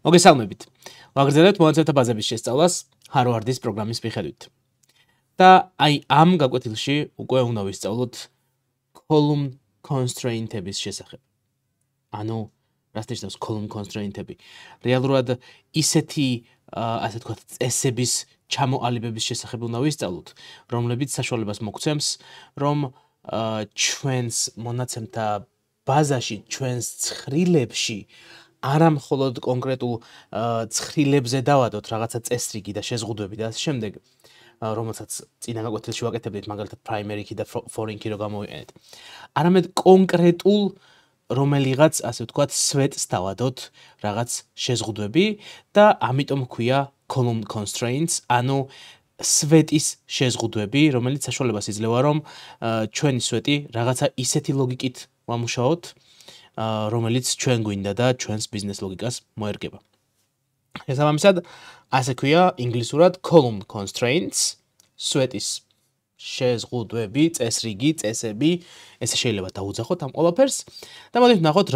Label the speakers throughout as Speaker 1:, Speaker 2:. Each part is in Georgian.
Speaker 1: მოგესალმებით. ვაგრძელებთ მონაცემთა ბაზების შესწავლას Harvard-ის პროგრამის მიხედვით. და აი ამ გაკვეთილში უკვე უნდა ვისწავლოთ column constraint-ების შესახებ. ანუ რას ნიშნავს column constraint-ები? რეალურად ისეთი ასე ვთქვათ წესების ჩამოყალიბების შესახებ უნდა ვისწავლოთ, რომლებიც საშუალებას მოგცემს, რომ ჩვენს მონაცემთა ბაზაში, ჩვენს ცხრილებში არა მხოლოდ კონკრეტულ ცხრილებზე დავადოთ რაღაცა წესრიგი და შეზღუდვები და ასე შემდეგ, რომელსაც წინა გაკვეთილში ვაკეთებდით, მაგალითად primary key და foreign key რო გამოვიყენეთ. არამედ კონკრეტულ რომელიღაც, ასე ვთქვათ, სვეტს დავადოთ რაღაც შეზღუდვები და ამიტომ ქვია column constraints, ანუ სვეტის შეზღუდვები, რომელიც საშუალებას იძლევა, რომ ჩვენი სვეტი რაღაცა ისეთი ლოგიკით ვამუშაოთ, რომელიც ჩვენ გვინდა და ჩვენს ბიზნეს ლოგიკას მოერგება. შესაბამისად, ასე ქვია ინგლისურად column constraints, სვეტის შეზღუდვები, წესრიგი, წესები, ესე შეიძლება დაუძახოთ ამ ყველაფერს და მოდით ვნახოთ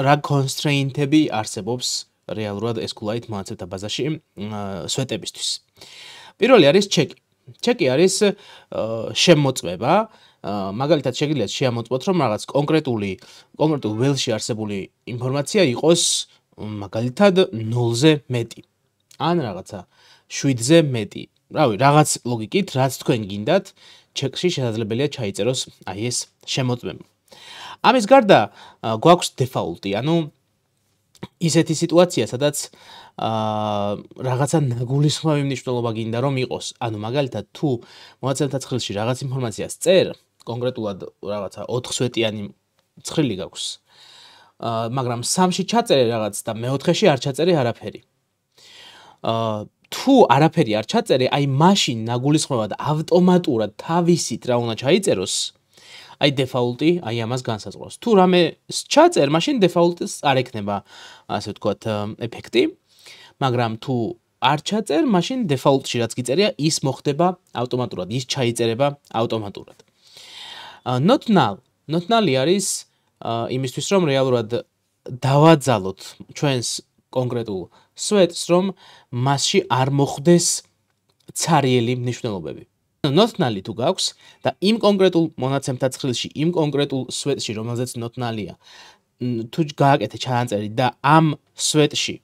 Speaker 1: რა constraint-ები არსებობს რეალურად SQL-ით მონაცემთა ბაზაში სვეტებისთვის. პირველი არის ჩეკი. ჩეკი არის შემოწმება. მაგალითად შეგიძლიათ შეამოწმოთ, რომ რაღაც კონკრეტულ ველში არსებული ინფორმაცია იყოს მაგალითად 0-ზე მეტი. ან რაღაცა 7-ზე მეტი. რავი, რაღაც ლოგიკით, რაც თქვენ გინდათ, ჩეკში შესაძლებელია ჩაიწეროს აი ეს შემოწმება. ამის გარდა გვაქვს default-ი, ანუ ისეთი სიტუაცია, სადაც რაღაცა ნაგულისხმევი მნიშვნელობა გინდა რომ იყოს. ანუ მაგალითად თუ მონაცემთა ცხრილში რაღაც ინფორმაციას წერ, კონკრეტულად რაღაცა 4 სვეტიანი ცხრილი გაქვს. მაგრამ 3-ში ჩაწერე რაღაც და მე-4-ში არ ჩაწერე არაფერი. თუ არაფერი არ ჩაწერე, აი მაშინ ნაგულისხმება და ავტომატურად თავისით რა უნდა ჩაიწეროს, აი default-ი აი ამას განსაზღვრავს. თუ რამე ჩაწერ, მაშინ default-ს არ ექნება, ასე ვთქვათ, ეფექტი. მაგრამ თუ არ ჩაწერ, მაშინ default-ში რაც გიწერია, ის მოხდება ავტომატურად, ის ჩაიწერება ავტომატურად. Not null. Not null-ი არის იმისთვის, რომ რეალურად დავაძალოთ ჩვენს კონკრეტულ სვეტს, რომ მასში არ მოხდეს ცარიელი მნიშვნელობები. Not null-ი თუ გაქვს და იმ კონკრეტულ მონაცემთა ცხრილში, იმ კონკრეტულ სვეტში, რომელზეც not null-ია, თუ გააკეთე ჩანაწერი და ამ სვეტში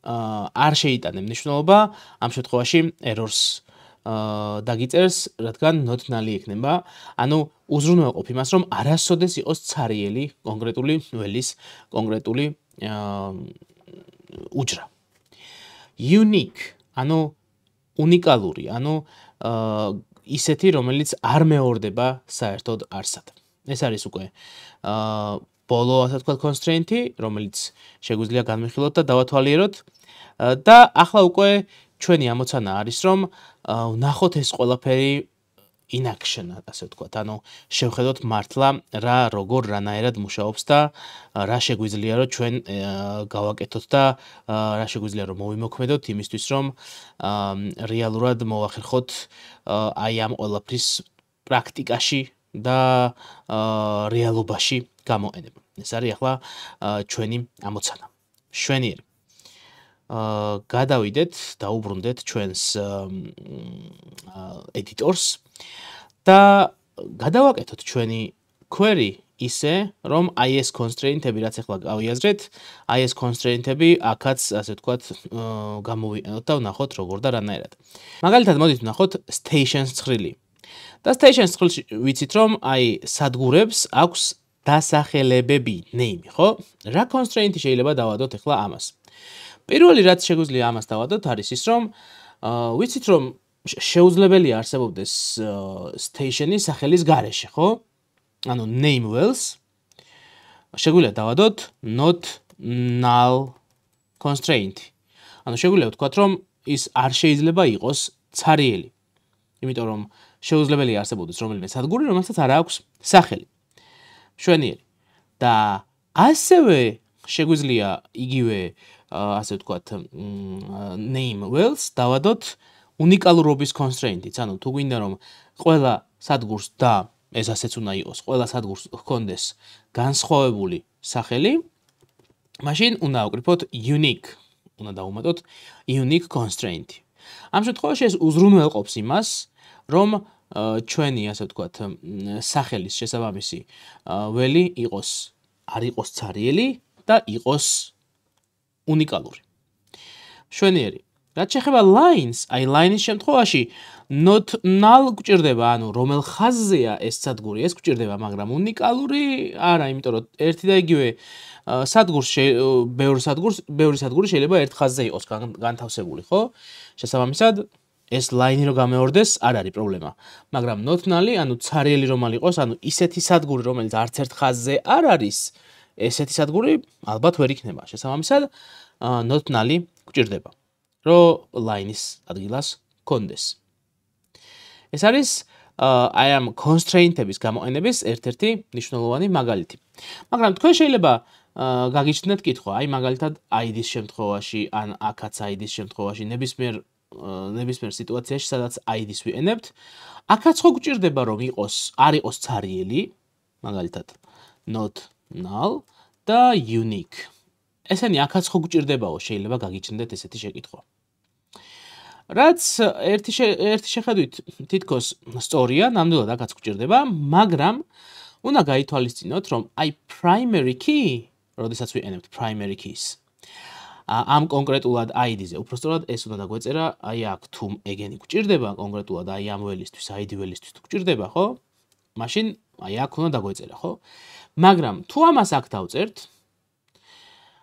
Speaker 1: არ შეიტანე მნიშვნელობა, ამ შემთხვევაში errors დაგიწერს, რადგან not null-ი ექნება. ანუ უზრუნველყოფ იმას, რომ არასოდეს იყოს ცარიელი კონკრეტული ველის კონკრეტული უჯრა. Unique, ანუ უნიკალური, ანუ ისეთი, რომელიც არ მეორდება საერთოდ არსად. ეს არის უკვე ბოლო, ასე ვთქვათ, constraint-ი, რომელიც შეგვიძლია განვიხილოთ და დავათვალიეროთ. და ახლა უკვე ჩვენი ამოცანა არის, რომ ვნახოთ ეს ყველაფერი in action, ასე ვთქვათ. ანუ შევხედოთ მართლა რა როგორ რანაირად მუშაობს და რა შეგვიძლია რომ ჩვენ გავაკეთოთ და რა შეგვიძლია რომ მოვიმოქმედოთ იმისთვის რომ რეალურად მოვახერხოთ აი ამ ყველაფრის პრაქტიკაში და რეალობაში გამოყენება. ეს არის ახლა ჩვენი ამოცანა. შვენიერი. გადავიდეთ, დაუბრუნდეთ ჩვენს editors და გადავაკეთოთ ჩვენი query ისე, რომ აი ეს constraint-ები, რაც ახლა გავიაზრეთ, აი ეს constraint-ები აქაც, ასე ვთქვათ, გამოვიყენოთ და ვნახოთ როგორ და რანაირად. მაგალითად, მოდით ვნახოთ stations ცხრილი. და stations ცხრილში ვიცით, რომ აი სადგურებს აქვს დასახელებები, name, ხო? რა constraint-ი შეიძლება დავადოთ ახლა ამას? პირველი რაც შეგვიძლია ამას დავადოთ არის ის, რომ ვიცით, რომ შეუძლებელია არსებობდეს station-ი სახელის გარეშე, ხო? ანუ name wells შეგვიძლია დავადოთ not null constraint. ანუ შეგვიძლია ვთქვათ, რომ ის არ შეიძლება იყოს ცარიელი. იმიტომ რომ შეუძლებელია არსებობდეს რომელიმე სადგური, რომელსაც არ აქვს სახელი. შვენიერი. და ასევე შეგვიძლია იგივე ასე ვთქვათ name wells დავადოთ უნიკალურობის constraint-იც. ანუ თუ გვინდა რომ ყველა სადგურს და ეს ასეც უნდა იყოს, ყველა სადგურს ჰქონდეს განსხვავებული სახელი, მაშინ უნდა ავკრიფოთ unique, უნდა დავუმატოთ unique constraint. ამ შემთხვევაში ეს უზრუნველყოფს იმას, რომ ჩვენი, ასე ვთქვათ, სახელის შესაბამისი ველი არ იყოს ცარიელი და იყოს უნიკალური. შვენიერი. რაც შეეხება lines, აი line-ის შემთხვევაში not null გვჭირდება, ანუ რომელ ხაზზეა ეს სადგური, ეს გვჭირდება, მაგრამ უნიკალური არა, იმიტომ რომ ერთი და იგივე ბევრი სადგური შეიძლება ერთ ხაზზე იყოს განთავსებული, ხო? შესაბამისად, ეს line-ი რო გამეორდეს, არ არის პრობლემა. მაგრამ not null-ი, ანუ ცარიელი რომ იყოს, ანუ ისეთი სადგური, რომელიც არც ერთ ხაზზე არ არის, ესეთი სადგური ალბათ ვერ იქნება. შესაბამისად, not null-ი გვჭირდება, რომ line-ის ადგილას კონდეს. ეს არის აი ამ constraint-ების გამოყენების ერთ-ერთი მნიშვნელოვანი მაგალითი. მაგრამ თქვენ შეიძლება გაგიჩნდეთ კითხვა, აი მაგალითად ID-ის შემთხვევაში, ან აქაც ID-ის შემთხვევაში, ნებისმიერ სიტუაციაში, სადაც ID-ს ვიყენებთ, აქაც ხო გვჭირდება რომ არ იყოს ცარიელი, მაგალითად not null და unique. ესენი აქაც ხო გვჭირდებაო, შეიძლება გაგიჩნდეთ ესეთი შეკითხვა. რაც ერთი შეხედვით თითქოს სწორია, ნამდვილად აქაც გვჭირდება, მაგრამ უნდა გაითვალისწინოთ, რომ აი primary key, როდესაც ვიყენებთ primary keys, ამ კონკრეტულად ID-ზე, უпростоრად ეს უნდა დაგვეწერა, აი აქ თუ ეგენი გვჭირდება, კონკრეტულად აი ამ ველისთვის, ID ველისთვის თუ გვჭირდება, ხო? მაშინ აი აქ უნდა დაგვეწერა, ხო? მაგრამ თუ ამას აქ დავწერთ,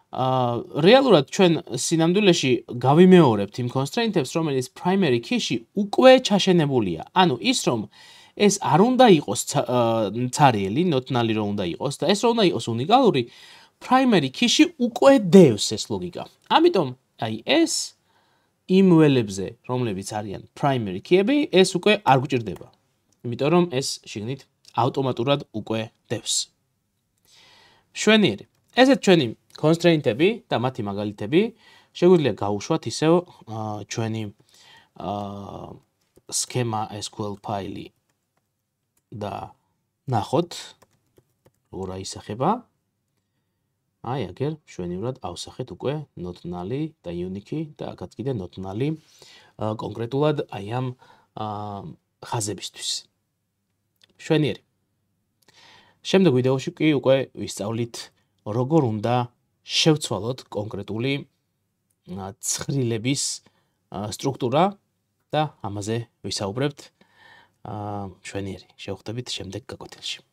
Speaker 1: რეალურად ჩვენ სინამდვილეში გავიმეორებთ იმ constraint-ებს, რომელიც primary key-ში უკვე ჩაშენებულია. ანუ ის რომ ეს არ უნდა იყოს ცარიელი, not null-ი რომ უნდა იყოს და ეს რომ უნდა იყოს უნიკალური, primary key-ში უკვე დევს ეს ლოგიკა. ამიტომ აი ეს იმ ველებზე, რომლებიც არიან primary key-ები, ეს უკვე არ გვჭირდება. იმიტომ რომ ეს შიგნით ავტომატურად უკვე დევს. შვენიერი. ესეთ ჩვენი constraint-ები და მათი მაგალითები შეგვიძლია გავუშვათ ისევ ჩვენი schema SQL ფაილი და ნახოთ როგორ აისახება. აი აგერ შვენივრად ავსახეთ უკვე not null-ი და unique-ი და აქაც კიდე not null-ი კონკრეტულად აი ამ ხაზებისთვის. შვენიერი. შემდეგ ვიდეოში კი უკვე ვისწავლით როგორ უნდა შევცვალოთ კონკრეტული ცხრილების სტრუქტურა და ამაზე ვისაუბრებთ შვენიერი. შევხვდებით შემდეგ გაკვეთილში.